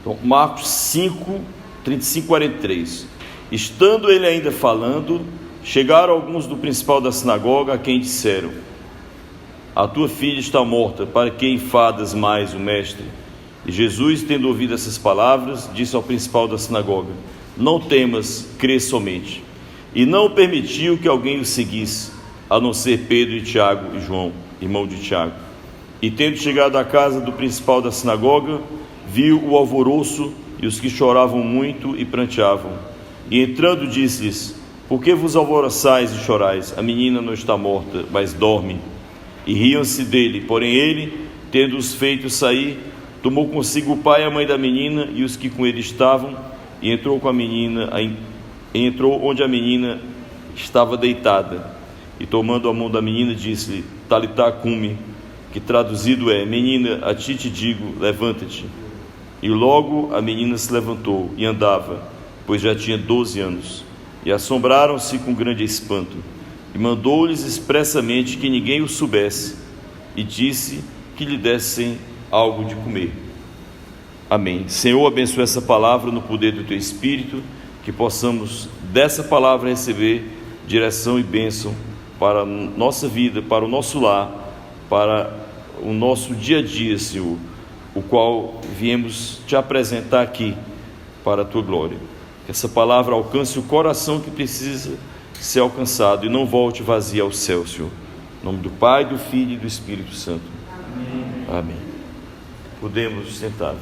Então, Marcos 5, 35, 43. Estando ele ainda falando, chegaram alguns do principal da sinagoga, a quem disseram: a tua filha está morta, para que enfadas mais o mestre? E Jesus, tendo ouvido essas palavras, disse ao principal da sinagoga: não temas, crê somente. E não permitiu que alguém o seguisse, a não ser Pedro e Tiago e João, irmão de Tiago. E tendo chegado à casa do principal da sinagoga, viu o alvoroço e os que choravam muito e pranteavam. E entrando disse-lhes: por que vos alvoroçais e chorais? A menina não está morta, mas dorme. E riam-se dele. Porém ele, tendo-os feito sair, tomou consigo o pai e a mãe da menina e os que com ele estavam, e entrou com a menina, entrou onde a menina estava deitada. E tomando a mão da menina, disse-lhe: Talitá cumi, que traduzido é: menina, a ti te digo, levanta-te. E logo a menina se levantou e andava, pois já tinha 12 anos. E assombraram-se com grande espanto. E mandou-lhes expressamente que ninguém o soubesse, e disse que lhe dessem algo de comer. Amém. Senhor, abençoe essa palavra no poder do Teu Espírito, que possamos dessa palavra receber direção e bênção para a nossa vida, para o nosso lar, para o nosso dia a dia, Senhor, o qual viemos Te apresentar aqui para a Tua glória. Que essa palavra alcance o coração que precisa ser alcançado e não volte vazia ao céu, Senhor. Em nome do Pai, do Filho e do Espírito Santo. Amém. Amém. Podemos sentar.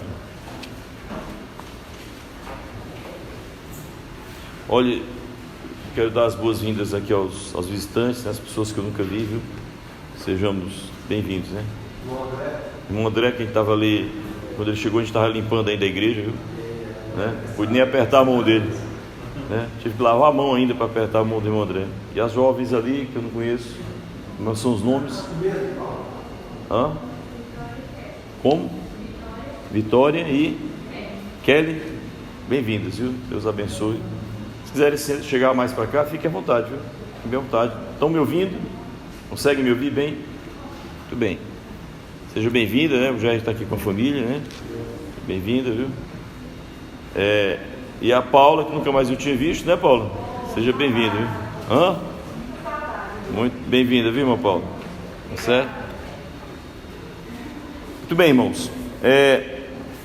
Olha, quero dar as boas-vindas aqui aos visitantes, né, as pessoas que eu nunca vi, viu? Sejamos bem-vindos, né? Irmão André, quem estava ali, quando ele chegou, a gente estava limpando ainda a igreja, viu? Né? Pude nem apertar a mão dele, né? Tive que lavar a mão ainda para apertar a mão do irmão André. E as jovens ali, que eu não conheço, como são os nomes? Hã? Como? Vitória e Kelly, bem-vindas, viu? Deus abençoe. Se quiserem chegar mais para cá, fiquem à vontade, viu? Fiquem bem à vontade. Estão me ouvindo? Conseguem me ouvir bem? Muito bem. Seja bem-vinda, né? O Jair está aqui com a família, né? Bem-vinda, viu? E a Paula, que nunca mais eu tinha visto, né, Paula? Seja bem-vinda, viu? Hã? Muito bem-vinda, viu, irmã Paula? Tá certo? Muito bem, irmãos.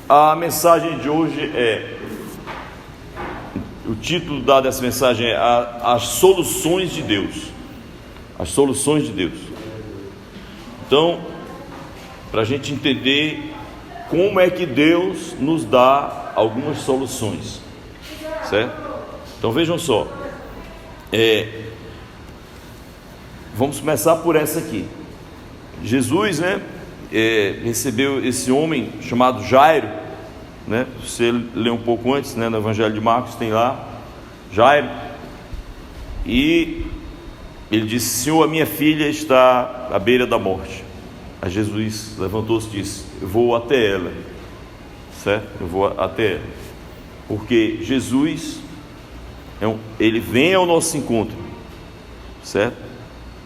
A mensagem de hoje o título dado dessa mensagem é As Soluções de Deus. As Soluções de Deus. Então, para a gente entender como é que Deus nos dá algumas soluções, certo? Então vejam só, vamos começar por essa aqui. Jesus, né, recebeu esse homem chamado Jairo, né? Você lê um pouco antes, né, no Evangelho de Marcos tem lá Jairo, e ele disse: Senhor, a minha filha está à beira da morte. Aí Jesus levantou-se e disse: eu vou até ela, certo? Eu vou até ela, porque Jesus ele vem ao nosso encontro, certo?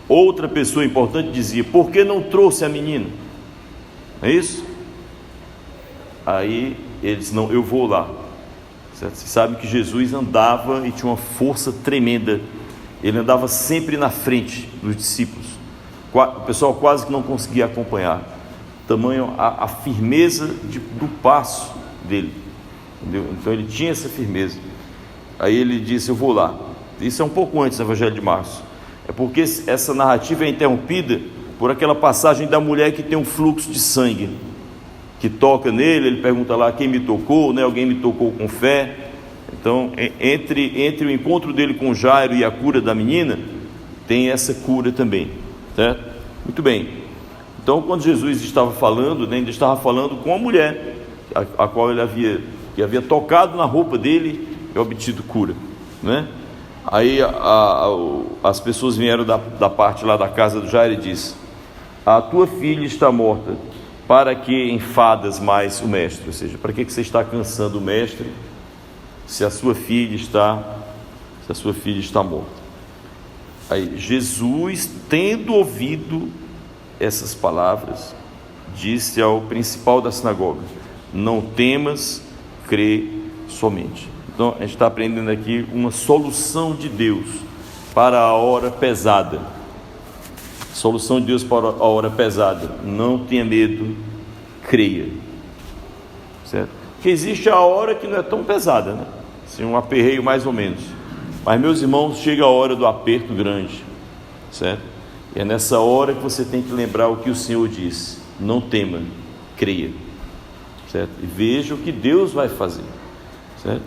Outra pessoa importante dizia: por que não trouxe a menina? É isso? Aí ele disse: não, eu vou lá, certo? Você sabe que Jesus andava e tinha uma força tremenda. Ele andava sempre na frente dos discípulos. O pessoal quase que não conseguia acompanhar, tamanho a firmeza do passo dele, entendeu? Então ele tinha essa firmeza. Aí ele disse: eu vou lá. Isso é um pouco antes do Evangelho de Marcos. É porque essa narrativa é interrompida por aquela passagem da mulher que tem um fluxo de sangue, que toca nele. Ele pergunta lá: quem me tocou, né? Alguém me tocou com fé. Então, entre o encontro dele com Jairo e a cura da menina, tem essa cura também, certo? Muito bem. Então, quando Jesus estava falando, né, ele estava falando com a mulher a qual ele havia tocado na roupa dele e obtido cura, né? Aí as pessoas vieram da parte lá da casa do Jairo e disse: a tua filha está morta, para que enfadas mais o mestre? Ou seja, para que você está cansando o mestre se a sua filha está morta? Aí Jesus, tendo ouvido essas palavras, disse ao principal da sinagoga: não temas, crê somente. Então a gente está aprendendo aqui uma solução de Deus para a hora pesada. Solução de Deus para a hora pesada: não tenha medo, creia. Certo? Que existe a hora que não é tão pesada, né? Assim, um aperreio mais ou menos. Mas, meus irmãos, chega a hora do aperto grande, certo? E é nessa hora que você tem que lembrar o que o Senhor disse: não tema, creia, certo? E veja o que Deus vai fazer, certo?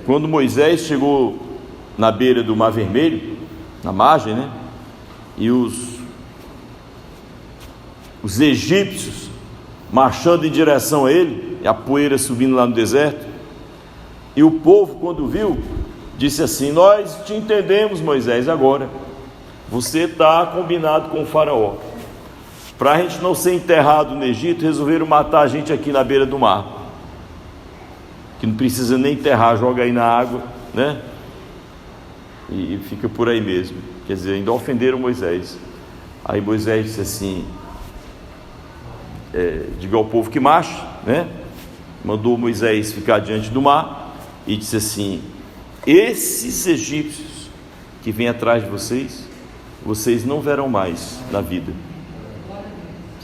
Quando Moisés chegou na beira do Mar Vermelho, na margem, né? E os egípcios marchando em direção a ele, e a poeira subindo lá no deserto, e o povo, quando viu, disse assim: nós te entendemos, Moisés, agora você está combinado com o faraó. Para a gente não ser enterrado no Egito, resolveram matar a gente aqui na beira do mar, que não precisa nem enterrar, joga aí na água, né? E fica por aí mesmo. Quer dizer, ainda ofenderam Moisés. Aí Moisés disse assim: diga ao povo que marche, né? Mandou Moisés ficar diante do mar e disse assim: esses egípcios que vêm atrás de vocês não verão mais na vida,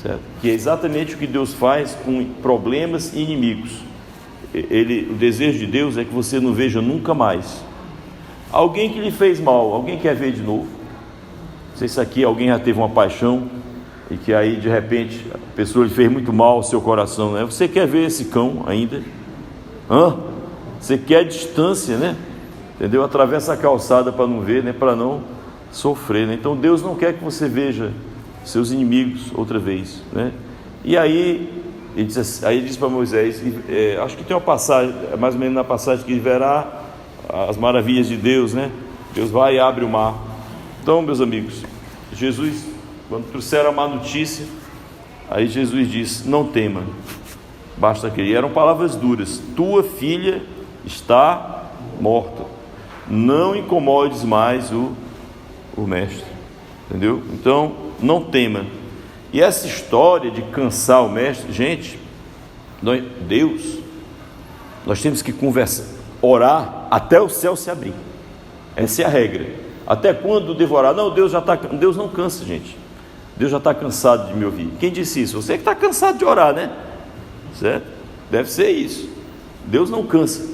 certo? Que é exatamente o que Deus faz com problemas e inimigos. O desejo de Deus é que você não veja nunca mais alguém que lhe fez mal. Alguém quer ver de novo? Não sei se aqui alguém já teve uma paixão e que aí de repente a pessoa lhe fez muito mal ao seu coração, né? Você quer ver esse cão ainda? Você quer distância, né? Entendeu? Atravessa a calçada para não ver, né? Para não sofrer, né? Então Deus não quer que você veja seus inimigos outra vez, né? E aí ele disse para Moisés, acho que tem uma passagem, mais ou menos na passagem, que verá as maravilhas de Deus, né? Deus vai e abre o mar. Então, meus amigos, Jesus, quando trouxeram a má notícia, aí Jesus disse: não tema, basta crer. E eram palavras duras: tua filha está morta, não incomodes mais o mestre, entendeu? Então, não tema. E essa história de cansar o mestre, gente, nós temos que conversar, orar até o céu se abrir. Essa é a regra. Até quando devorar? Não, Deus não cansa, gente. Deus já está cansado de me ouvir. Quem disse isso? Você que está cansado de orar, né? Certo? Deve ser isso. Deus não cansa,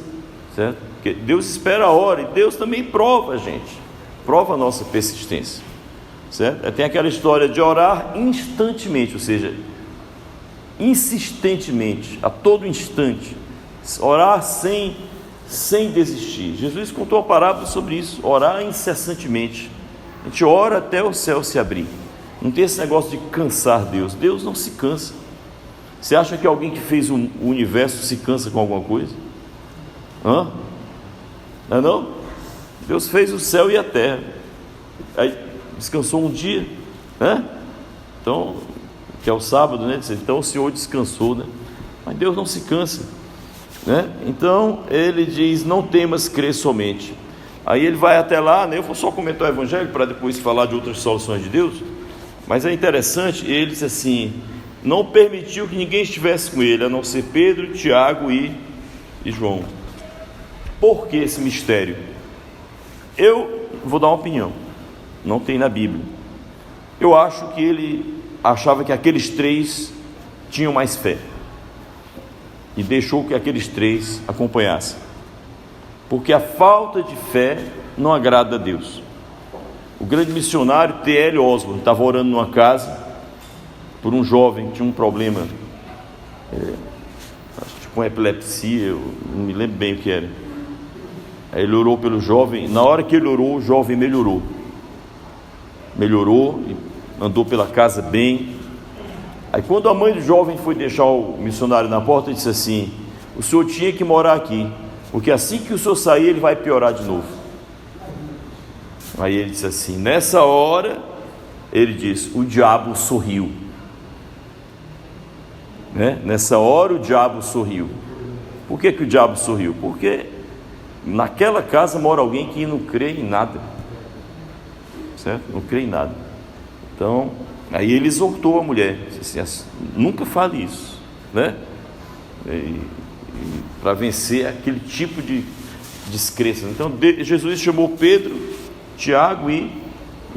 certo? Porque Deus espera a hora, e Deus também prova a gente, prova a nossa persistência, certo? Tem aquela história de orar instantemente, ou seja, insistentemente, a todo instante, orar sem desistir. Jesus contou uma parábola sobre isso: orar incessantemente. A gente ora até o céu se abrir. Não tem esse negócio de cansar Deus. Deus não se cansa. Você acha que alguém que fez o universo se cansa com alguma coisa? Não é não? Deus fez o céu e a terra, aí descansou um dia, né? Então, que é o sábado, né? Então o Senhor descansou, né? Mas Deus não se cansa, né? Então ele diz: não temas, crê somente. Aí ele vai até lá, né? Eu vou só comentar o evangelho para depois falar de outras soluções de Deus. Mas é interessante, ele disse assim: não permitiu que ninguém estivesse com ele, a não ser Pedro, Tiago e João. Por que esse mistério? Eu vou dar uma opinião, não tem na Bíblia. Eu acho que ele achava que aqueles três tinham mais fé e deixou que aqueles três acompanhassem, porque a falta de fé não agrada a Deus. O grande missionário T.L. Osborne estava orando numa casa por um jovem que tinha um problema, acho que com epilepsia, eu não me lembro bem o que era. Aí ele orou pelo jovem. Na hora que ele orou, o jovem melhorou, e andou pela casa bem. Aí quando a mãe do jovem foi deixar o missionário na porta, ele disse assim: o senhor tinha que morar aqui, porque assim que o senhor sair, ele vai piorar de novo. Aí ele disse assim, nessa hora, ele disse: o diabo sorriu, né? Nessa hora o diabo sorriu. Por que o diabo sorriu? Porque naquela casa mora alguém que não crê em nada, certo? Não crê em nada. Então, aí ele exortou a mulher, disse assim: nunca fale isso, né? para vencer aquele tipo de descrença. Então Jesus chamou Pedro, Tiago e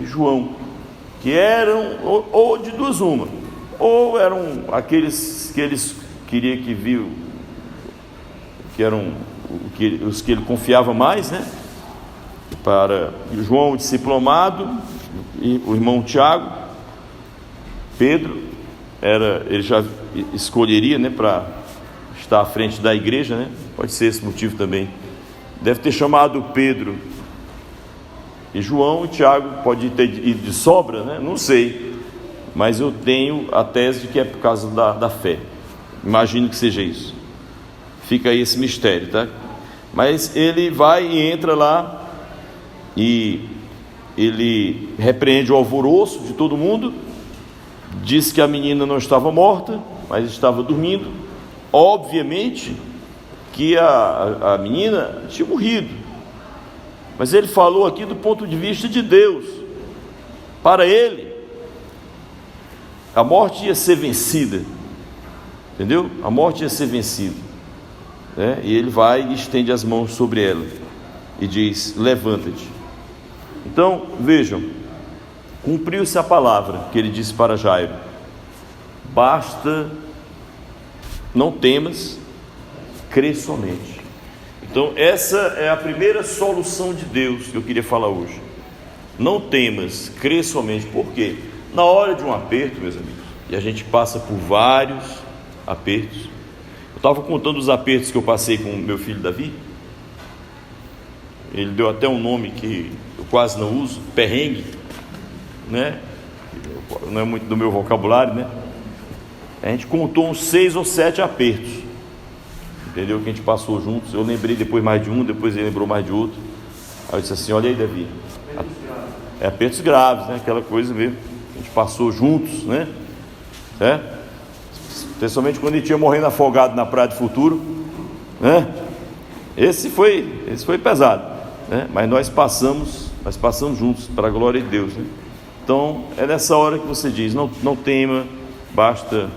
João, que eram ou de duas uma, ou eram aqueles que eles queriam que viu, que eram os que ele confiava mais, né? Para João, o discípulo amado, e o irmão Tiago. Pedro ele já escolheria, né, para estar à frente da igreja, né? Pode ser esse motivo também. Deve ter chamado Pedro e João, e Tiago pode ter ido de sobra, né? Não sei, mas eu tenho a tese de que é por causa da fé. Imagino que seja isso. Fica aí esse mistério, tá? Mas ele vai e entra lá e ele repreende o alvoroço de todo mundo, diz que a menina não estava morta, mas estava dormindo. Obviamente que a menina tinha morrido, mas ele falou aqui do ponto de vista de Deus. Para ele, a morte ia ser vencida, entendeu? A morte ia ser vencida, né? E ele vai e estende as mãos sobre ela e diz: levanta-te. Então vejam, cumpriu-se a palavra que ele disse para Jairo: basta, não temas, crê somente. Então essa é a primeira solução de Deus que eu queria falar hoje. Não temas, crê somente. Por quê? Na hora de um aperto, meus amigos, e a gente passa por vários apertos. Eu estava contando os apertos que eu passei com o meu filho Davi. Ele deu até um nome que eu quase não uso, perrengue, né? Não é muito do meu vocabulário, né? A gente contou uns 6 ou 7 apertos, entendeu? Que a gente passou juntos. Eu lembrei depois mais de um, depois ele lembrou mais de outro. Aí eu disse assim: olha aí, Davi, apertos graves, né? Aquela coisa mesmo, a gente passou juntos, né? Principalmente quando ele tinha morrendo afogado na Praia do Futuro, né? Esse foi pesado, né? Mas nós passamos juntos, para a glória de Deus, né? Então é nessa hora que você diz: não tema, basta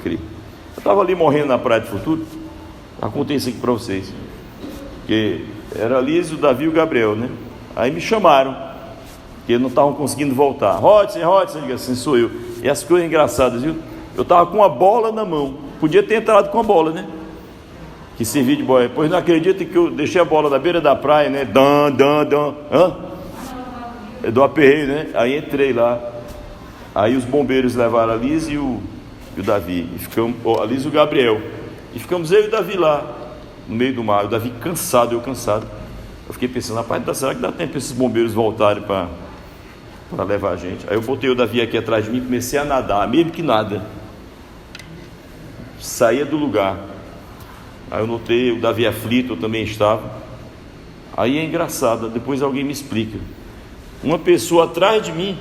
crer. Eu estava ali morrendo na Praia do Futuro. Contei isso aqui para vocês, que era a Liz, o Davi e o Gabriel, né? Aí me chamaram, que eles não estavam conseguindo voltar. Rodson, eu digo assim: sou eu. E as coisas engraçadas, viu? Eu estava com uma bola na mão, podia ter entrado com a bola, né? Que servia de bola. Pois não acredita que eu deixei a bola na beira da praia, né? Eu dou aperreio, né? Aí entrei lá. Aí os bombeiros levaram a Liz e o Davi. E ficamos, a Liz e o Gabriel. E ficamos eu e o Davi lá, no meio do mar. O Davi cansado, eu cansado. Eu fiquei pensando: rapaz, será que dá tempo esses bombeiros voltarem para levar a gente? Aí eu botei o Davi aqui atrás de mim e comecei a nadar, mesmo que nada. Saía do lugar. Aí eu notei o Davi aflito, eu também estava. Aí é engraçado, depois alguém me explica. Uma pessoa atrás de mim,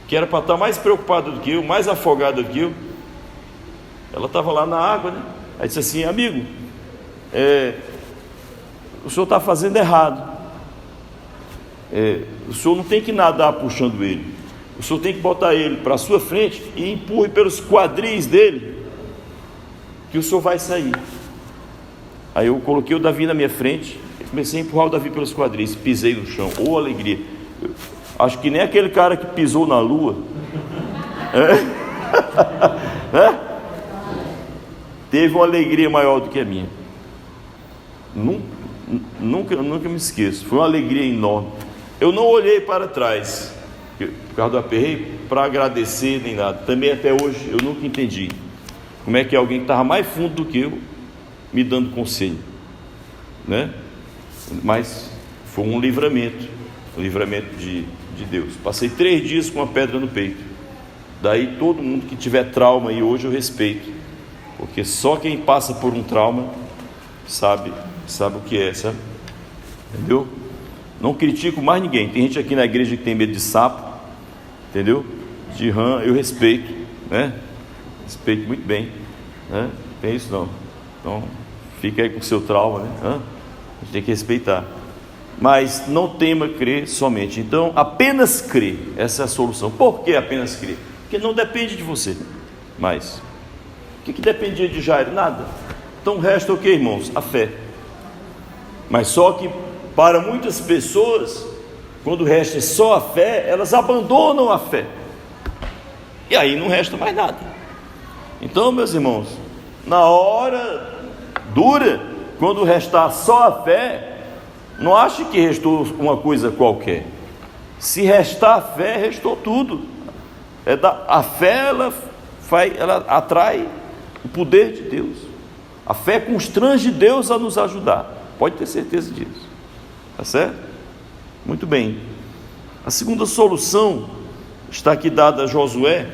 que era para estar mais preocupada do que eu, mais afogada do que eu, ela estava lá na água, né? Aí disse assim: amigo, o senhor está fazendo errado. O senhor não tem que nadar puxando ele, o senhor tem que botar ele para a sua frente e empurre pelos quadris dele, que o senhor vai sair. Aí eu coloquei o Davi na minha frente e comecei a empurrar o Davi pelos quadris, pisei no chão. Oh, alegria! Acho que nem aquele cara que pisou na lua teve uma alegria maior do que a minha. Nunca me esqueço. Foi uma alegria enorme. Eu não olhei para trás por causa do aperreio para agradecer nem nada. Também até hoje eu nunca entendi como é que alguém que estava mais fundo do que eu me dando conselho, né? Mas foi um livramento de Deus. Passei 3 dias com uma pedra no peito. Daí todo mundo que tiver trauma, e hoje eu respeito, porque só quem passa por um trauma sabe o que é, sabe? Entendeu? Não critico mais ninguém. Tem gente aqui na igreja que tem medo de sapo, entendeu? De rã, eu respeito, né? Respeito muito bem, né? Tem isso não. Então fica aí com o seu trauma, né? A gente tem que respeitar. Mas não tema, crer somente. Então apenas crer, essa é a solução. Por que apenas crer? Porque não depende de você mais. que dependia de Jairo? Nada. Então resta o que, irmãos? A fé. Mas só que para muitas pessoas, quando resta só a fé, elas abandonam a fé, e aí não resta mais nada. Então, meus irmãos, na hora dura, quando restar só a fé, não ache que restou uma coisa qualquer. Se restar a fé, restou tudo. A fé ela atrai o poder de Deus. A fé constrange Deus a nos ajudar. Pode ter certeza disso. Tá certo? Muito bem. A segunda solução está aqui dada a Josué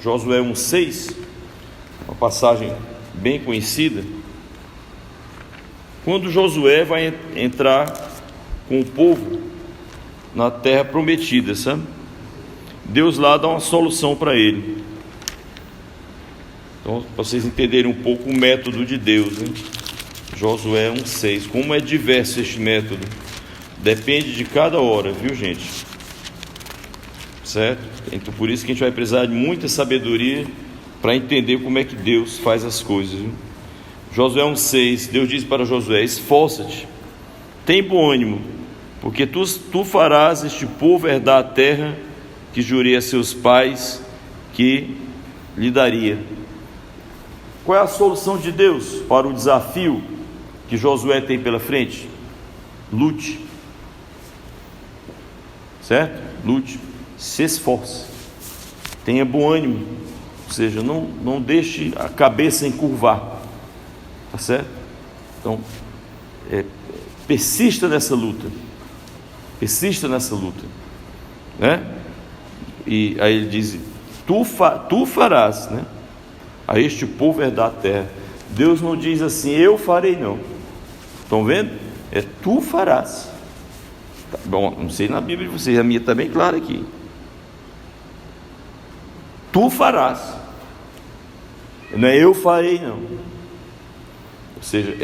1,6, uma passagem bem conhecida. Quando Josué vai entrar com o povo na terra prometida, sabe? Deus lá dá uma solução para ele. Então, para vocês entenderem um pouco o método de Deus, né? Josué 1,6. Como é diverso este método. Depende de cada hora, viu, gente? Certo? Então, por isso que a gente vai precisar de muita sabedoria para entender como é que Deus faz as coisas, viu? Josué 1,6. Deus diz para Josué: esforça-te, tem bom ânimo, porque tu farás este povo herdar a terra que jurei a seus pais que lhe daria. Qual é a solução de Deus para o desafio que Josué tem pela frente? Lute. Certo? Lute. Se esforce. Tenha bom ânimo. Ou seja, não deixe a cabeça encurvar. Tá certo? Então, persista nessa luta. Persista nessa luta. Né? E aí ele diz: tu farás, né? A este povo herdar a terra. Deus não diz assim: eu farei, não. Estão vendo? Tu farás. Tá bom, não sei na Bíblia de vocês, a minha está bem clara aqui. Tu farás. Não é eu farei, não. Ou seja,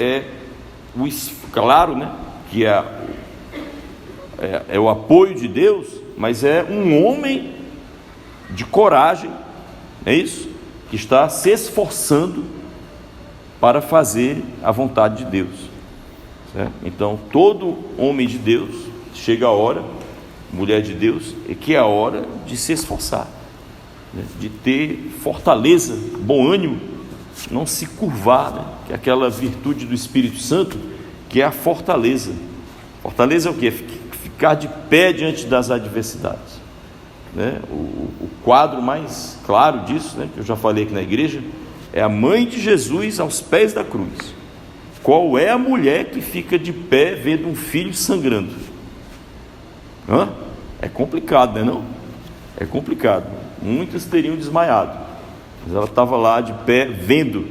claro, né? Que é o apoio de Deus, mas é um homem de coragem, é isso? Que está se esforçando para fazer a vontade de Deus, certo? Então, todo homem de Deus, chega a hora, mulher de Deus, que é a hora de se esforçar, né? De ter fortaleza, bom ânimo, não se curvar, né? Que é aquela virtude do Espírito Santo, que é a fortaleza. Fortaleza é o quê? Ficar de pé diante das adversidades. Né? O quadro mais claro disso, né, que eu já falei aqui na igreja, é a mãe de Jesus aos pés da cruz. Qual é a mulher que fica de pé vendo um filho sangrando? É complicado, né, não? É complicado. Muitas teriam desmaiado, mas ela estava lá de pé vendo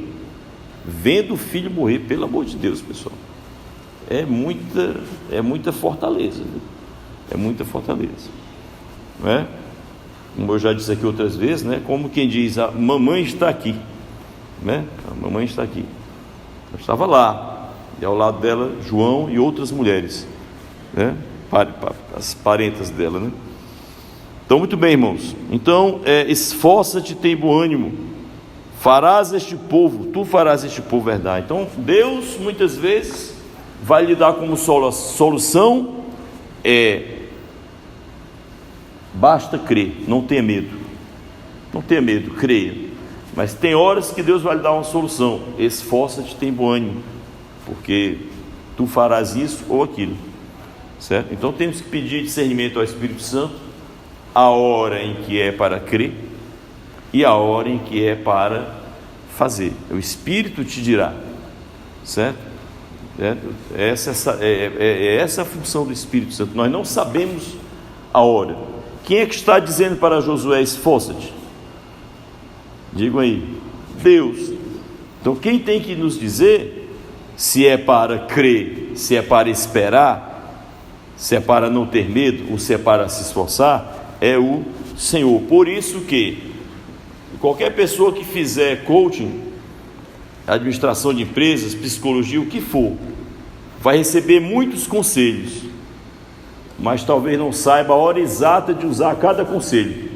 o filho morrer. Pelo amor de Deus, pessoal, é muita fortaleza, viu? É muita fortaleza, não é? Como eu já disse aqui outras vezes, né? Como quem diz: a mamãe está aqui, né? A mamãe está aqui. Eu estava lá, e ao lado dela João e outras mulheres, né? As parentas dela, né? Então, muito bem, irmãos. Então, esforça-te, tem bom ânimo. Tu farás este povo herdar. Então, Deus muitas vezes vai lhe dar como solução basta crer, não tenha medo. Não tenha medo, creia. Mas tem horas que Deus vai lhe dar uma solução: esforça-te, tem bom ânimo, porque tu farás isso ou aquilo, certo? Então temos que pedir discernimento ao Espírito Santo, a hora em que é para crer e a hora em que é para fazer. O Espírito te dirá, certo? Essa a função do Espírito Santo. Nós não sabemos a hora. Quem é que está dizendo para Josué: esforça-te? Digam aí: Deus. Então quem tem que nos dizer se é para crer, se é para esperar, se é para não ter medo ou se é para se esforçar, é o Senhor. Por isso que qualquer pessoa que fizer coaching, administração de empresas, psicologia, o que for, vai receber muitos conselhos, mas talvez não saiba a hora exata de usar cada conselho.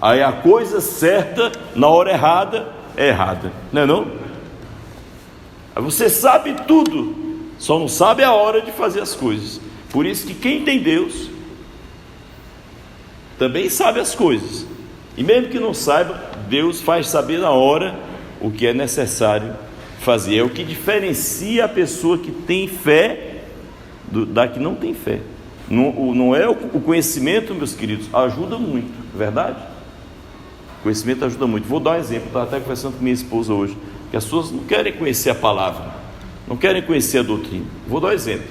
Aí a coisa certa na hora errada é errada, não é não? Você sabe tudo, só não sabe a hora de fazer as coisas. Por isso que quem tem Deus também sabe as coisas, e mesmo que não saiba, Deus faz saber na hora o que é necessário fazer. É o que diferencia a pessoa que tem fé da que não tem fé. Não é o conhecimento, meus queridos, ajuda muito, verdade? O conhecimento ajuda muito. Vou dar um exemplo, estava até conversando com minha esposa hoje, que as pessoas não querem conhecer a palavra, não querem conhecer a doutrina. Vou dar um exemplo.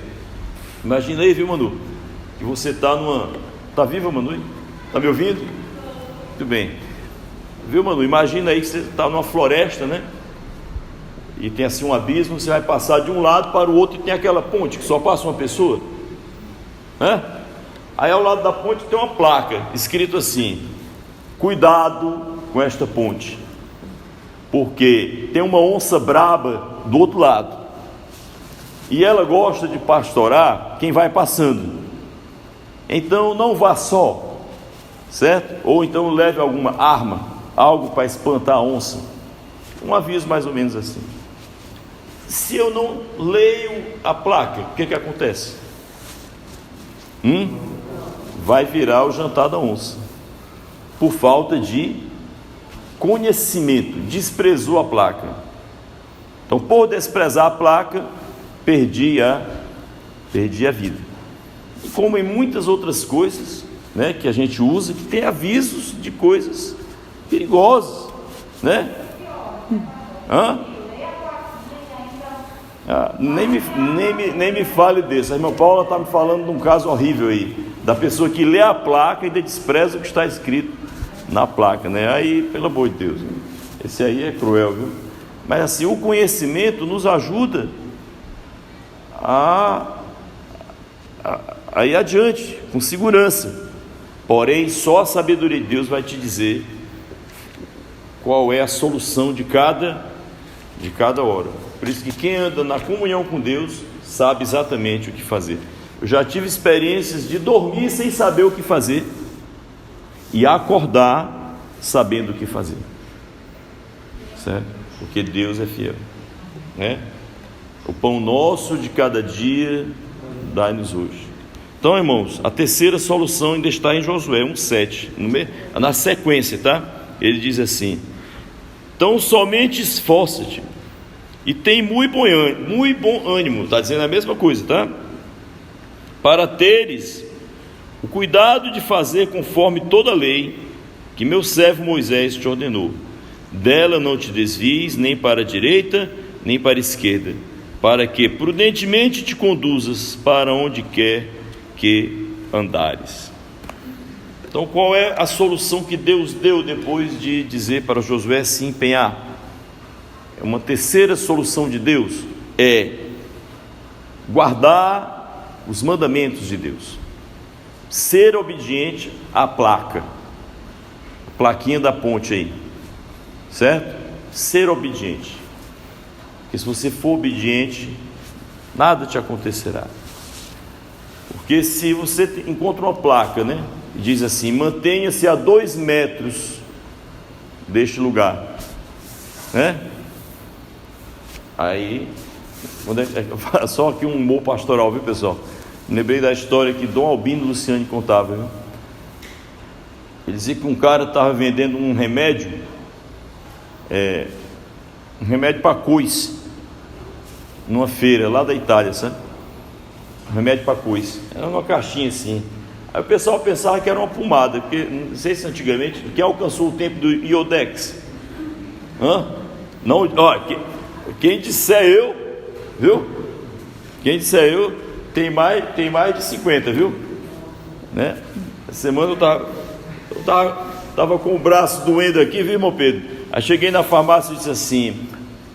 Imagina aí, viu, Manu, que você está numa... Está viva, Manu? Está me ouvindo? Muito bem. Viu, Manu? Imagina aí que você está numa floresta, né? E tem assim um abismo, você vai passar de um lado para o outro e tem aquela ponte que só passa uma pessoa, né? Aí ao lado da ponte tem uma placa escrito assim: cuidado com esta ponte, porque tem uma onça braba do outro lado e ela gosta de pastorar quem vai passando, então não vá só, certo? Ou então leve alguma arma, algo para espantar a onça. Um aviso mais ou menos assim. Se eu não leio a placa, o que acontece? Vai virar o jantar da onça, por falta de conhecimento. Desprezou a placa. Então, por desprezar a placa, perdi a vida. E como em muitas outras coisas, né, que a gente usa, que tem avisos de coisas perigosas, né? Nem me fale desse. A irmã Paula está me falando de um caso horrível aí, da pessoa que lê a placa e ainda despreza o que está escrito na placa, né? Aí, pelo amor de Deus, esse aí é cruel, viu? Mas assim, o conhecimento nos ajuda a ir adiante com segurança. Porém, só a sabedoria de Deus vai te dizer qual é a solução de cada hora. Por isso que quem anda na comunhão com Deus sabe exatamente o que fazer. Eu já tive experiências de dormir sem saber o que fazer e acordar sabendo o que fazer, certo? Porque Deus é fiel, né? O pão nosso de cada dia dai-nos hoje. Então, irmãos, a terceira solução ainda está em Josué 1:7, na sequência, tá? Ele diz assim: então somente esforça-te e tem muito bom ânimo, está dizendo a mesma coisa, tá? Para teres o cuidado de fazer conforme toda a lei que meu servo Moisés te ordenou. Dela não te desvies nem para a direita nem para a esquerda, para que prudentemente te conduzas para onde quer que andares. Então, qual é a solução que Deus deu depois de dizer para Josué se empenhar? Uma terceira solução de Deus é guardar os mandamentos de Deus, ser obediente à placa, a plaquinha da ponte aí, certo? Ser obediente, porque se você for obediente, nada te acontecerá. Porque se você encontra uma placa, né, e diz assim: mantenha-se a 2 metros deste lugar, né? Aí, só aqui um humor pastoral, viu, pessoal? Lembrei da história que Dom Albino Luciani contava, viu? Ele dizia que um cara estava vendendo um remédio para coice, numa feira lá da Itália, sabe? Um remédio para coice, era uma caixinha assim. Aí o pessoal pensava que era uma pomada, porque não sei se antigamente, quem alcançou o tempo do Iodex? Não, ó, quem disser eu, viu? Quem disser eu, tem mais de 50, viu? Né? Essa semana eu tava com o braço doendo aqui, viu, irmão Pedro? Aí cheguei na farmácia e disse assim: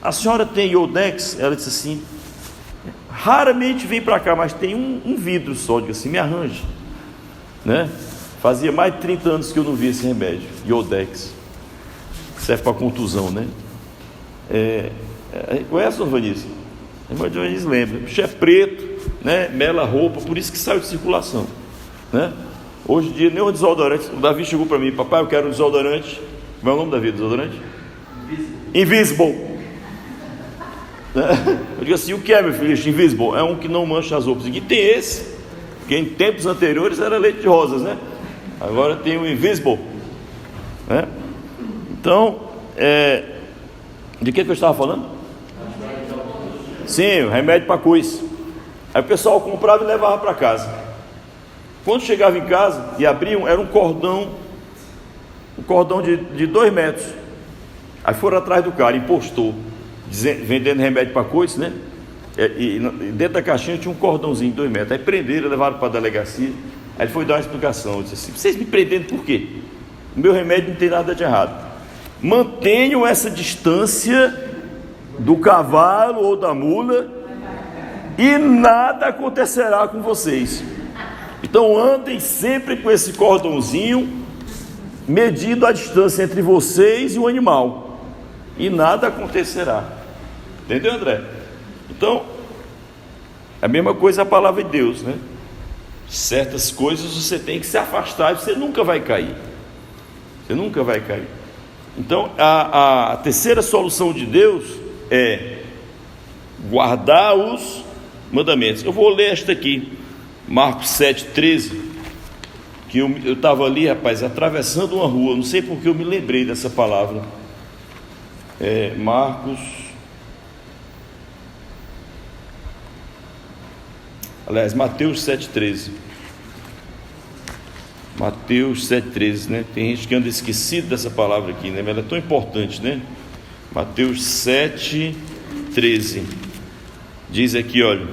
a senhora tem Iodex? Ela disse assim: raramente vem para cá, mas tem um vidro só. Digo assim: me arranje, né? Fazia mais de 30 anos que eu não via esse remédio, Iodex, serve para contusão, né? Conhece, Dona Vanessa? A irmã de Vanessa lembra, o bicho é preto, né? Mela roupa, por isso que saiu de circulação, né? Hoje em dia nem o desodorante. O Davi chegou para mim: papai, eu quero um desodorante. Como é o nome, Davi, desodorante? Invisible. Eu digo assim, o que é, meu filho? Invisible é um que não mancha as roupas. E tem esse, que em tempos anteriores era leite de rosas, né? Agora tem o invisible, né? Então, de que eu estava falando? Sim, o remédio para coice. Aí o pessoal comprava e levava para casa. Quando chegava em casa e abriam, era um cordão de 2 metros. Aí foram atrás do cara, impostou, vendendo remédio para coice, né? E dentro da caixinha tinha um cordãozinho de 2 metros. Aí prenderam, levaram para a delegacia. Aí ele foi dar uma explicação. Eu disse assim: vocês me prendendo por quê? O meu remédio não tem nada de errado. Mantenham essa distância do cavalo ou da mula e nada acontecerá com vocês. Então andem sempre com esse cordãozinho, medindo a distância entre vocês e o animal, e nada acontecerá. Entendeu, André? Então, é a mesma coisa a palavra de Deus, né? Certas coisas você tem que se afastar, você nunca vai cair. Você nunca vai cair. Então, a terceira solução de Deus é guardar os mandamentos. Eu vou ler esta aqui, Marcos 7,13, que eu estava ali, rapaz, atravessando uma rua, não sei porque eu me lembrei dessa palavra. Mateus 7,13. Mateus 7,13, né? Tem gente que anda esquecido dessa palavra aqui, né? Mas ela é tão importante, né? Mateus 7,13 diz aqui, olha: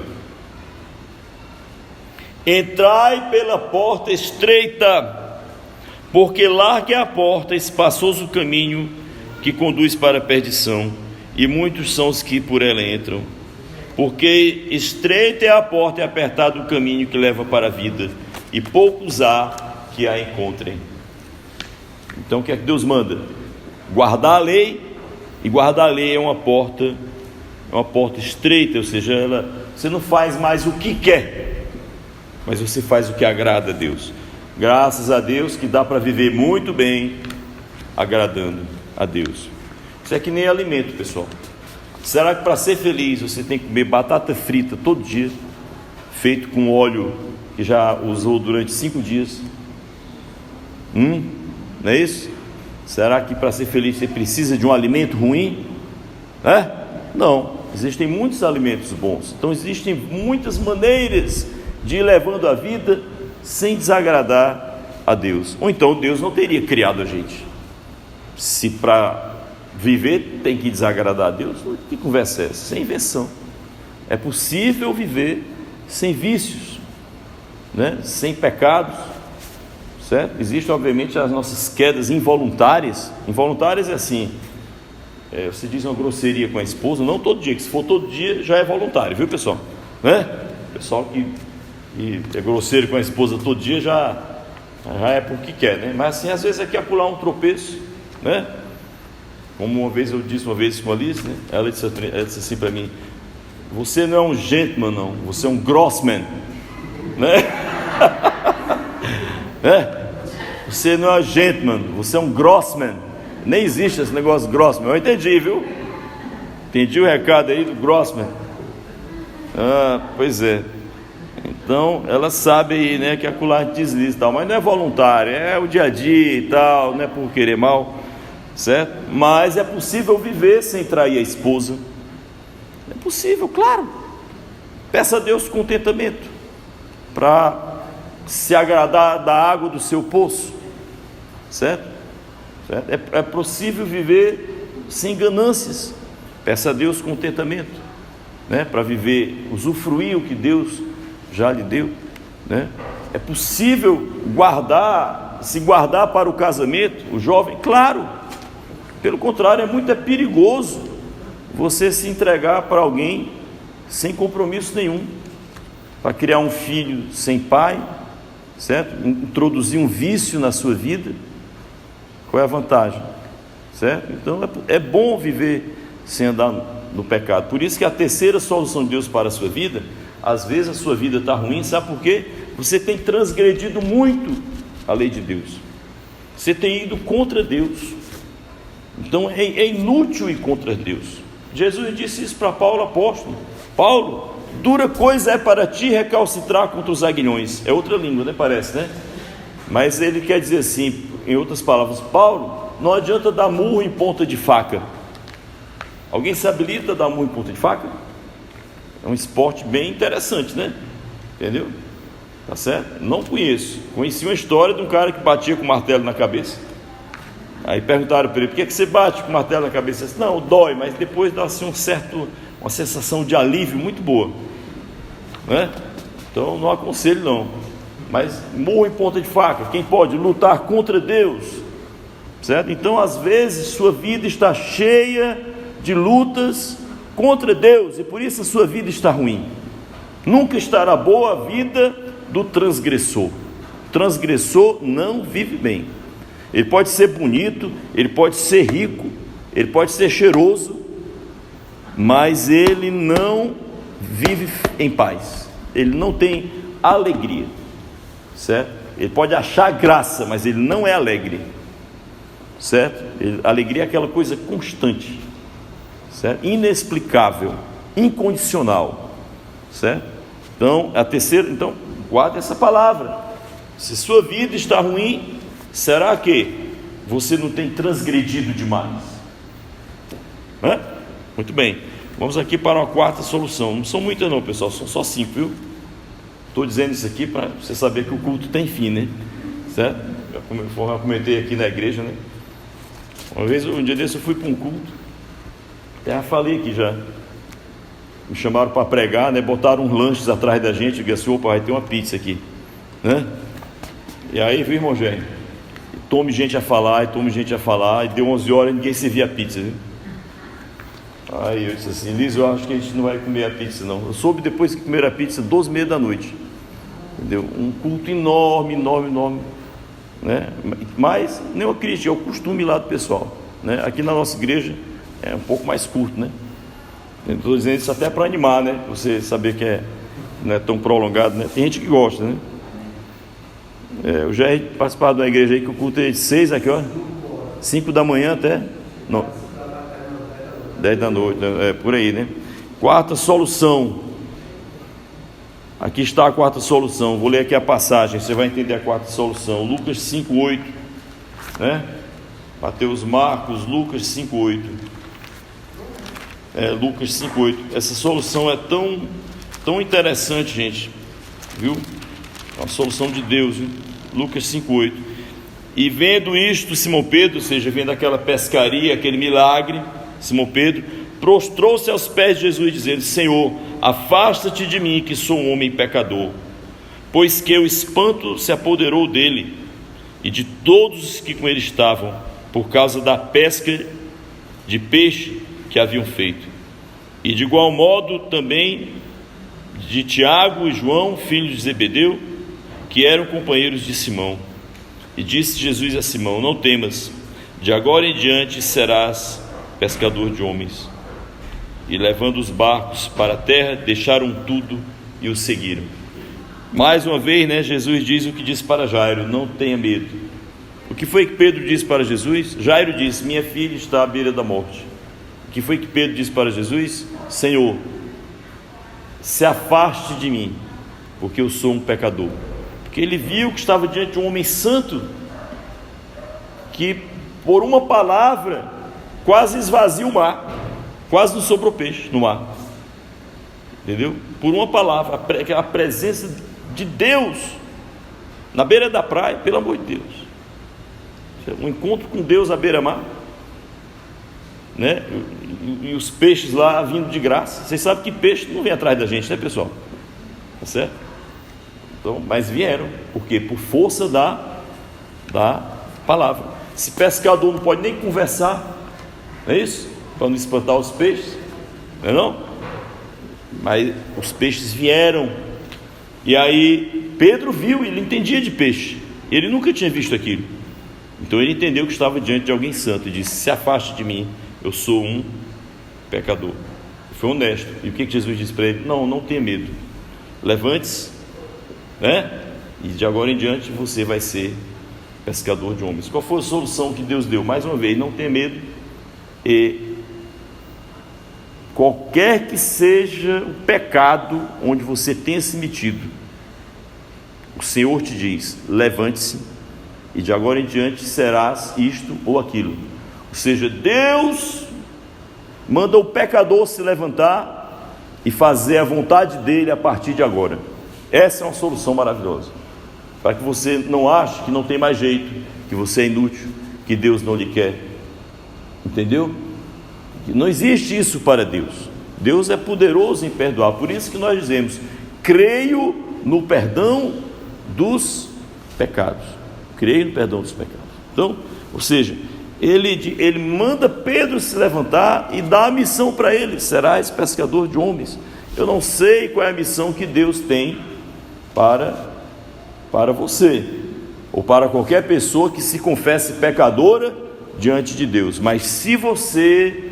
entrai pela porta estreita, porque larga é a porta, espaçoso o caminho que conduz para a perdição, e muitos são os que por ela entram. Porque estreita é a porta e apertado o caminho que leva para a vida, e poucos há que a encontrem. Então o que é que Deus manda? Guardar a lei, e guardar a lei é uma porta estreita, ou seja, você não faz mais o que quer, mas você faz o que agrada a Deus. Graças a Deus que dá para viver muito bem agradando a Deus. Isso é que nem alimento, pessoal. Será que para ser feliz você tem que comer batata frita todo dia, feito com óleo que já usou durante 5 dias? Não é isso? Será que para ser feliz você precisa de um alimento ruim? Não, existem muitos alimentos bons. Então existem muitas maneiras de ir levando a vida sem desagradar a Deus. Ou então Deus não teria criado a gente. Se para viver tem que desagradar a Deus, que conversa é essa? Isso é invenção. É possível viver sem vícios, né? Sem pecados, certo? Existem obviamente as nossas quedas involuntárias. Involuntárias é assim, você diz uma grosseria com a esposa, não todo dia, que se for todo dia já é voluntário, viu, pessoal? Né? Pessoal que é grosseiro com a esposa todo dia já é porque quer, né? Mas assim, às vezes é quer pular um tropeço, né? Como uma vez eu disse com a Alice, né? Ela disse assim para mim: você não é um gentleman, não, você é um grossman, né? Você não é um gentleman, você é um grossman. Nem existe esse negócio de grossman. Eu entendi, viu? Entendi o recado aí do grossman. Pois é. Então ela sabe aí, né, que a culata desliza e tal, mas não é voluntário, é o dia a dia e tal, não é por querer mal, certo? Mas é possível viver sem trair a esposa. É possível, claro. Peça a Deus contentamento para se agradar da água do seu poço, certo? É possível viver sem ganâncias. Peça a Deus contentamento, né? Para viver, usufruir o que Deus já lhe deu, né? É possível se guardar para o casamento, o jovem, claro. Pelo contrário, é perigoso você se entregar para alguém sem compromisso nenhum, para criar um filho sem pai, certo? Introduzir um vício na sua vida. Qual é a vantagem? Certo? Então é bom viver sem andar no pecado. Por isso que a terceira solução de Deus para a sua vida, às vezes a sua vida está ruim, sabe por quê? Você tem transgredido muito a lei de Deus, você tem ido contra Deus, Então é inútil ir contra Deus. Jesus disse isso para Paulo, apóstolo: Paulo, dura coisa é para ti recalcitrar contra os aguilhões. É outra língua, né? Parece, né? Mas ele quer dizer assim, em outras palavras: Paulo, não adianta dar murro em ponta de faca. Alguém se habilita a dar murro em ponta de faca? É um esporte bem interessante, né? Entendeu? Tá certo? Não conheço. Conheci uma história de um cara que batia com martelo na cabeça. Aí perguntaram para ele: por que você bate com martelo na cabeça? Ele disse: não, dói, mas depois dá assim uma sensação de alívio muito boa, né? Então não aconselho não. Mas murro em ponta de faca, quem pode? Lutar contra Deus, certo? Então às vezes sua vida está cheia de lutas contra Deus, e por isso a sua vida está ruim. Nunca estará boa a vida do transgressor. O transgressor não vive bem. Ele pode ser bonito, ele pode ser rico, ele pode ser cheiroso, mas ele não vive em paz, ele não tem alegria, certo? Ele pode achar graça, mas ele não é alegre, certo? Alegria é aquela coisa constante, certo? Inexplicável, incondicional, certo? Então, então guarde essa palavra. Se sua vida está ruim, será que você não tem transgredido demais? Muito bem, vamos aqui para uma quarta solução. Não são muitas não, pessoal, são só 5, viu? Estou dizendo isso aqui para você saber que o culto tem fim, né? Certo? Já comentei aqui na igreja, né? Um dia desse eu fui para um culto, já falei aqui já. Me chamaram para pregar, né? Botaram uns lanches atrás da gente. Eu disse assim: opa, vai ter uma pizza aqui, né? E aí, viu, irmão Gênio? Tome gente a falar, e deu 11 horas e ninguém servia a pizza, viu? Aí eu disse assim: Liz, eu acho que a gente não vai comer a pizza não. Eu soube depois que comeram a pizza 12h30 da noite, entendeu? Um culto enorme, né? Mas nem uma crítica, é o costume lá do pessoal, né? Aqui na nossa igreja é um pouco mais curto, né? Estou dizendo isso até para animar, né? Você saber que não é tão prolongado, né? Tem gente que gosta, né? Eu já participava de uma igreja aí que o culto é de 6 aqui, ó, 5 da manhã até 10 da noite, por aí, né? Quarta solução. Aqui está a quarta solução. Vou ler aqui a passagem, você vai entender a quarta solução. Lucas 5:8, né? Mateus, Marcos, Lucas 5:8. Lucas 5:8. Essa solução é tão interessante, gente, viu? É uma solução de Deus, viu? Lucas 5:8. E vendo isto, Simão Pedro, ou seja, vendo aquela pescaria, aquele milagre, Simão Pedro prostrou-se aos pés de Jesus, dizendo: Senhor, afasta-te de mim, que sou um homem pecador. Pois que o espanto se apoderou dele e de todos os que com ele estavam, por causa da pesca de peixe que haviam feito. E de igual modo também de Tiago e João, filhos de Zebedeu, que eram companheiros de Simão. E disse Jesus a Simão: não temas, de agora em diante serás pescador de homens. E levando os barcos para a terra, deixaram tudo e o seguiram. Mais uma vez, né, Jesus diz o que disse para Jairo: não tenha medo. O que foi que Pedro disse para Jesus? Jairo disse: minha filha está à beira da morte. O que foi que Pedro disse para Jesus? Senhor, se afaste de mim, porque eu sou um pecador. Porque ele viu que estava diante de um homem santo, que por uma palavra quase esvazia o mar, quase não sobrou peixe no mar, entendeu? Por uma palavra, a presença de Deus na beira da praia, pelo amor de Deus, um encontro com Deus à beira-mar, né? E os peixes lá vindo de graça. Vocês sabem que peixe não vem atrás da gente, né, pessoal? Tá certo? Então, mas vieram, por quê? Por força da palavra. Se pescador não pode nem conversar, não é isso? Para não espantar os peixes, não é não? Mas os peixes vieram. E aí Pedro viu, ele entendia de peixe, ele nunca tinha visto aquilo. Então ele entendeu que estava diante de alguém santo e disse: se afaste de mim, eu sou um pecador. Foi honesto. E o que Jesus disse para ele? Não tenha medo, levante-se, né? E de agora em diante você vai ser pescador de homens. Qual foi a solução que Deus deu? Mais uma vez: não tenha medo, E qualquer que seja o pecado onde você tenha se metido, o Senhor te diz: levante-se, e de agora em diante serás isto ou aquilo. Ou seja, Deus manda o pecador se levantar e fazer a vontade dele a partir de agora. Essa é uma solução maravilhosa, para que você não ache que não tem mais jeito, que você é inútil, que Deus não lhe quer. Entendeu? Não existe isso para Deus. Deus é poderoso em perdoar. Por isso que nós dizemos: creio no perdão dos pecados. Creio no perdão dos pecados. Então, ou seja, ele manda Pedro se levantar e dá a missão para ele: serás pescador de homens. Eu não sei qual é a missão que Deus tem para você, ou para qualquer pessoa que se confesse pecadora diante de Deus, mas se você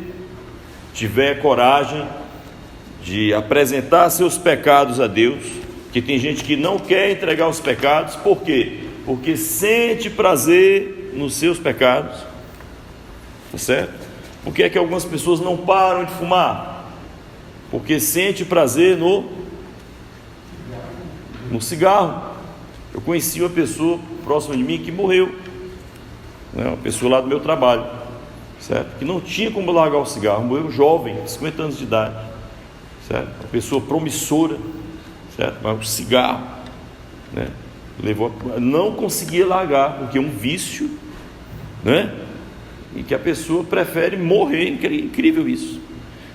tiver coragem de apresentar seus pecados a Deus, que tem gente que não quer entregar os pecados. Por quê? Porque sente prazer nos seus pecados, tá certo? Por que é que algumas pessoas não param de fumar? Porque sente prazer no cigarro. Eu conheci uma pessoa próxima de mim que morreu, né? Uma pessoa lá do meu trabalho, certo? Que não tinha como largar o cigarro, morreu jovem, 50 anos de idade, certo? Uma pessoa promissora, certo? Mas o cigarro, né, não conseguia largar, porque é um vício, né? E que a pessoa prefere morrer. Incrível isso.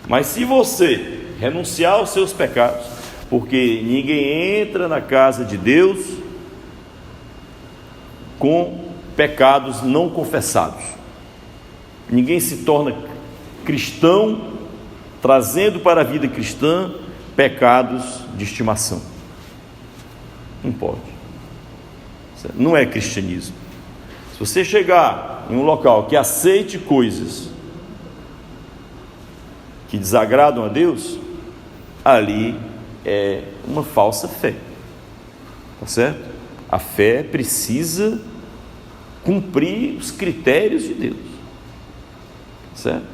Mas se você renunciar aos seus pecados, porque ninguém entra na casa de Deus com pecados não confessados. Ninguém se torna cristão trazendo para a vida cristã pecados de estimação. Não pode. Não é cristianismo. Se você chegar em um local que aceite coisas que desagradam a Deus, ali é uma falsa fé, tá certo? A fé precisa cumprir os critérios de Deus, certo?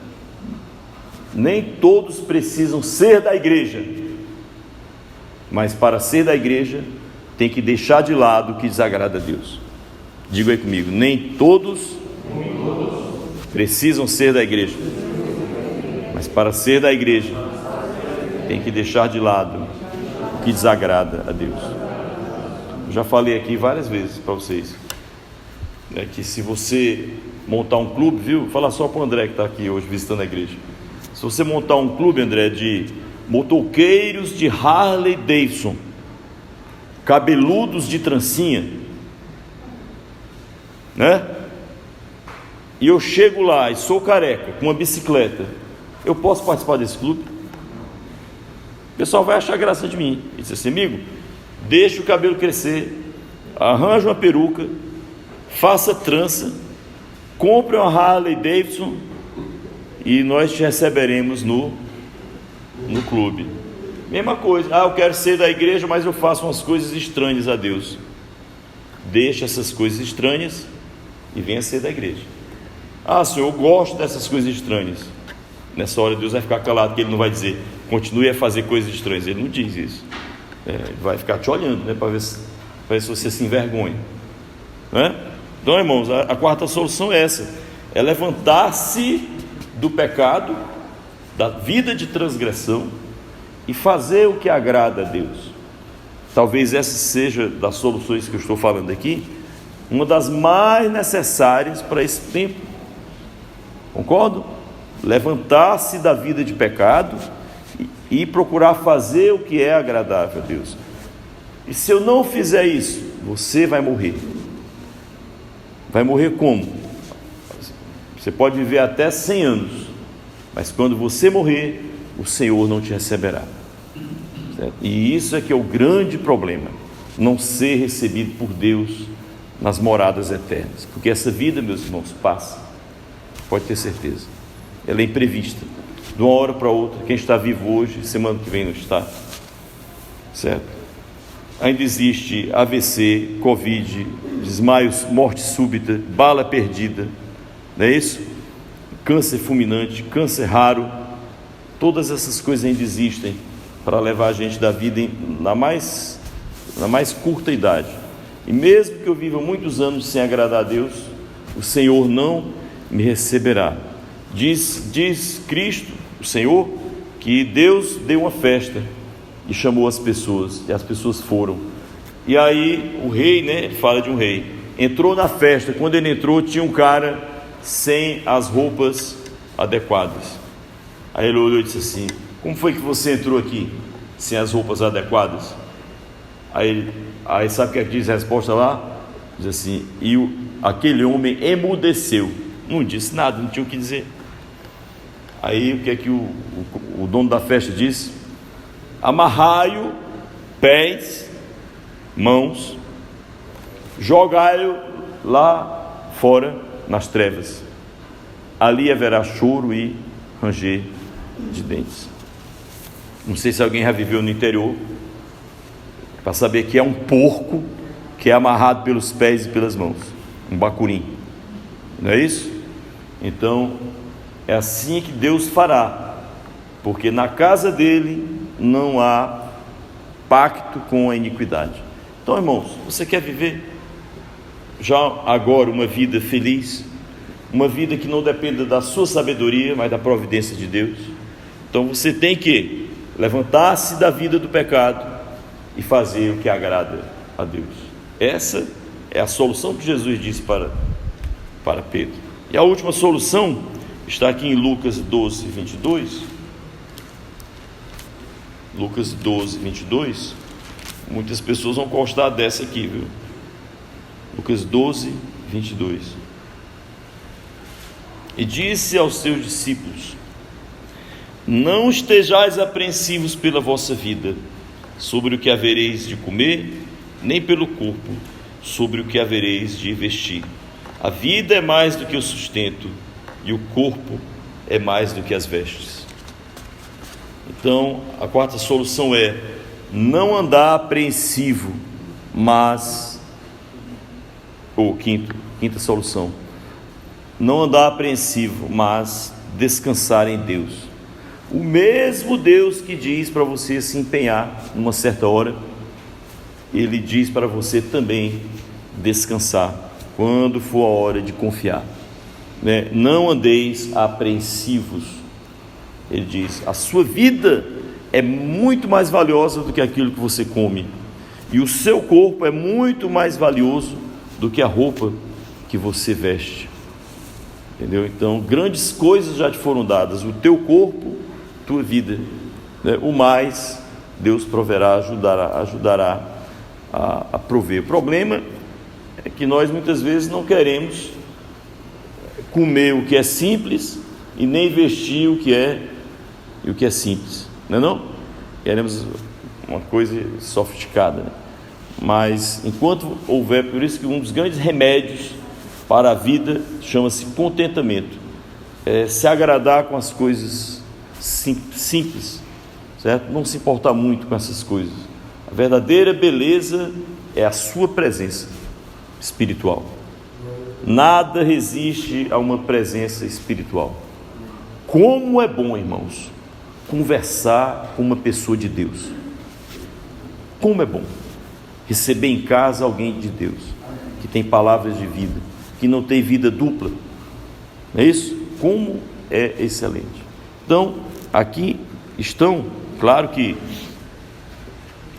Nem todos precisam ser da igreja, mas para ser da igreja tem que deixar de lado o que desagrada a Deus. Diga aí comigo: nem todos precisam ser da igreja, mas para ser da igreja tem que deixar de lado o que desagrada a Deus. Eu já falei aqui várias vezes para vocês, né, que se você montar um clube, viu? Vou falar só para o André que está aqui hoje visitando a igreja. Se você montar um clube, André, de motoqueiros de Harley Davidson, cabeludos de trancinha, né? E eu chego lá e sou careca, com uma bicicleta, eu posso participar desse clube? O pessoal vai achar graça de mim e diz assim: amigo, deixa o cabelo crescer, arranja uma peruca, faça trança, compre uma Harley Davidson e nós te receberemos no clube. Mesma coisa: eu quero ser da igreja, mas eu faço umas coisas estranhas a Deus. Deixa essas coisas estranhas e venha ser da igreja. Senhor, eu gosto dessas coisas estranhas. Nessa hora Deus vai ficar calado, que Ele não vai dizer: continue a fazer coisas estranhas. Ele não diz isso. Ele vai ficar te olhando, né, para ver se você se envergonha, né? Então, irmãos, a quarta solução é essa: é levantar-se do pecado, da vida de transgressão, e fazer o que agrada a Deus. Talvez essa seja, das soluções que eu estou falando aqui, uma das mais necessárias para esse tempo. Concordo? Levantar-se da vida de pecado e procurar fazer o que é agradável a Deus. E se eu não fizer isso, você vai morrer. Vai morrer como? Você pode viver até 100 anos, mas quando você morrer, o Senhor não te receberá, certo? E isso é que é o grande problema: não ser recebido por Deus nas moradas eternas. Porque essa vida, meus irmãos, passa, pode ter certeza, ela é imprevista, de uma hora para outra. Quem está vivo hoje, semana que vem não está, certo? Ainda existe AVC, Covid, desmaios, morte súbita, bala perdida, não é isso? câncer fulminante, câncer raro, todas essas coisas ainda existem para levar a gente da vida na mais curta idade. E mesmo que eu viva muitos anos sem agradar a Deus, o Senhor não me receberá. Diz Cristo, o Senhor, que Deus deu uma festa e chamou as pessoas, e as pessoas foram. E aí o rei, né, fala de um rei, entrou na festa. Quando ele entrou, tinha um cara sem as roupas adequadas. Aí ele olhou e disse assim: como foi que você entrou aqui sem as roupas adequadas? Aí sabe o que é que diz a resposta lá? Diz assim: aquele homem emudeceu, não disse nada, não tinha o que dizer. Aí o que é que o dono da festa disse? Amarrai-o, pés, mãos, jogai-o lá fora nas trevas, ali haverá choro e ranger de dentes. Não sei se alguém já viveu no interior para saber que é um porco que é amarrado pelos pés e pelas mãos, um bacurim, não é isso? Então é assim que Deus fará, porque na casa dele não há pacto com a iniquidade. Então, irmãos, você quer viver já agora uma vida feliz, uma vida que não dependa da sua sabedoria, mas da providência de Deus? Então você tem que levantar-se da vida do pecado e fazer o que agrada a Deus. Essa é a solução que Jesus disse para Pedro. E a última solução está aqui em Lucas 12, 22. Lucas 12, 22. Muitas pessoas vão gostar dessa aqui, viu? Lucas 12, 22. E disse aos seus discípulos: não estejais apreensivos pela vossa vida, sobre o que havereis de comer, nem pelo corpo, sobre o que havereis de vestir. A vida é mais do que o sustento, e o corpo é mais do que as vestes. Então, a quarta solução é não andar apreensivo, mas, quinta solução, não andar apreensivo, mas descansar em Deus. O mesmo Deus que diz para você se empenhar numa certa hora, Ele diz para você também descansar quando for a hora de confiar, né? Não andeis apreensivos. Ele diz: a sua vida é muito mais valiosa do que aquilo que você come, e o seu corpo é muito mais valioso do que a roupa que você veste. Entendeu? Então, grandes coisas já te foram dadas: o teu corpo, tua vida, né? O mais Deus proverá, ajudará a prover. O problema é que nós muitas vezes não queremos comer o que é simples e nem vestir o que é simples, não é não? Queremos uma coisa sofisticada, né? Mas enquanto houver, por isso que um dos grandes remédios para a vida chama-se contentamento, é se agradar com as coisas simples, certo? Não se importar muito com essas coisas. A verdadeira beleza é a sua presença espiritual. Nada resiste a uma presença espiritual. Como é bom, irmãos, conversar com uma pessoa de Deus. Como é bom receber em casa alguém de Deus, que tem palavras de vida, que não tem vida dupla, não é isso? Como é excelente. Então, aqui estão, claro que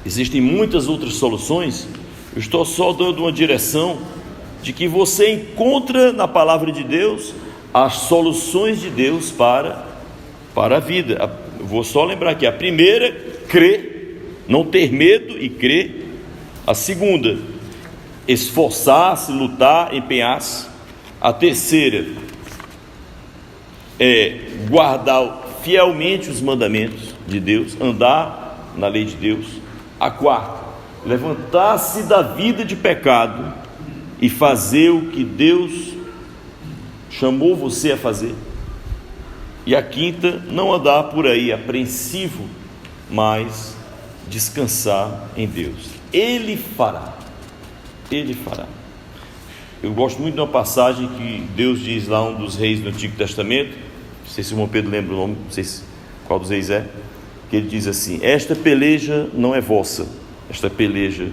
existem muitas outras soluções, eu estou só dando uma direção de que você encontra na palavra de Deus as soluções de Deus para a vida. Vou só lembrar aqui: a primeira, crer, não ter medo e crer. A segunda, esforçar-se, lutar, empenhar-se. A terceira é guardar fielmente os mandamentos de Deus, andar na lei de Deus. A quarta, levantar-se da vida de pecado e fazer o que Deus chamou você a fazer. E a quinta, não andar por aí apreensivo, mas descansar em Deus. Ele fará. Eu gosto muito de uma passagem que Deus diz lá, um dos reis do Antigo Testamento, não sei se o irmão Pedro lembra o nome, não sei qual dos reis é, que ele diz assim: esta peleja não é vossa, esta peleja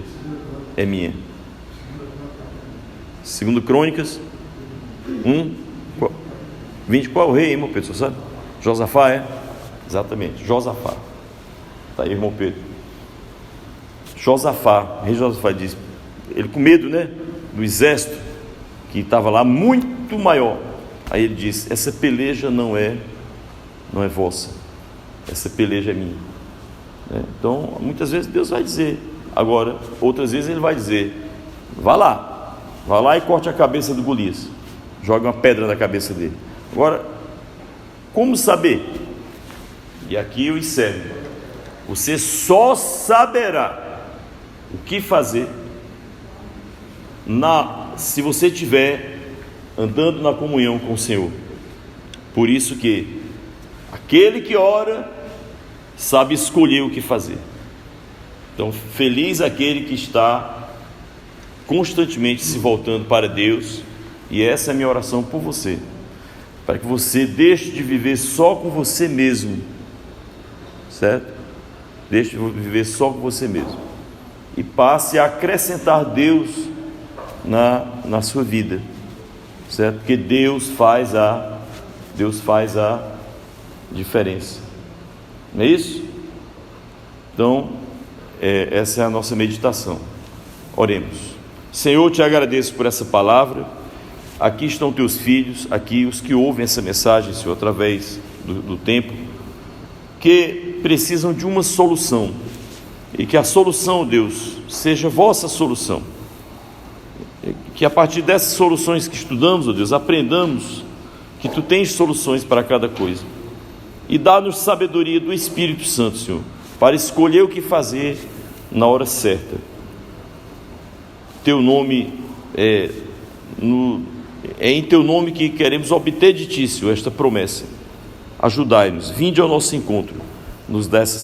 é minha. 2 Crônicas 20, qual é o rei, irmão Pedro, você sabe? Josafá, é? Exatamente, Josafá. Está aí, irmão Pedro. Josafá, rei Josafá diz, ele com medo, né, do exército que estava lá, muito maior. Aí ele diz: essa peleja não é vossa, essa peleja é minha. Então, muitas vezes Deus vai dizer, agora, outras vezes Ele vai dizer: vá lá e corte a cabeça do Golias, joga uma pedra na cabeça dele. Agora, como saber? E aqui eu encerro: você só saberá o que fazer se você estiver andando na comunhão com o Senhor. Por isso que aquele que ora sabe escolher o que fazer. Então, feliz aquele que está constantemente se voltando para Deus. E essa é a minha oração por você, para que você deixe de viver só com você mesmo, certo? Deixe de viver só com você mesmo e passe a acrescentar Deus na sua vida, certo? Porque Deus faz a diferença, não é isso? Então, essa é a nossa meditação. Oremos. Senhor, te agradeço por essa palavra. Aqui estão teus filhos, aqui os que ouvem essa mensagem, Senhor, através do tempo, que precisam de uma solução, e que a solução, Deus, seja vossa solução. Que a partir dessas soluções que estudamos, ó Deus, aprendamos que tu tens soluções para cada coisa, e dá-nos sabedoria do Espírito Santo, Senhor, para escolher o que fazer na hora certa. Teu nome é em teu nome que queremos obter de ti, Senhor, esta promessa. Ajudai-nos, vinde ao nosso encontro, nos dá essa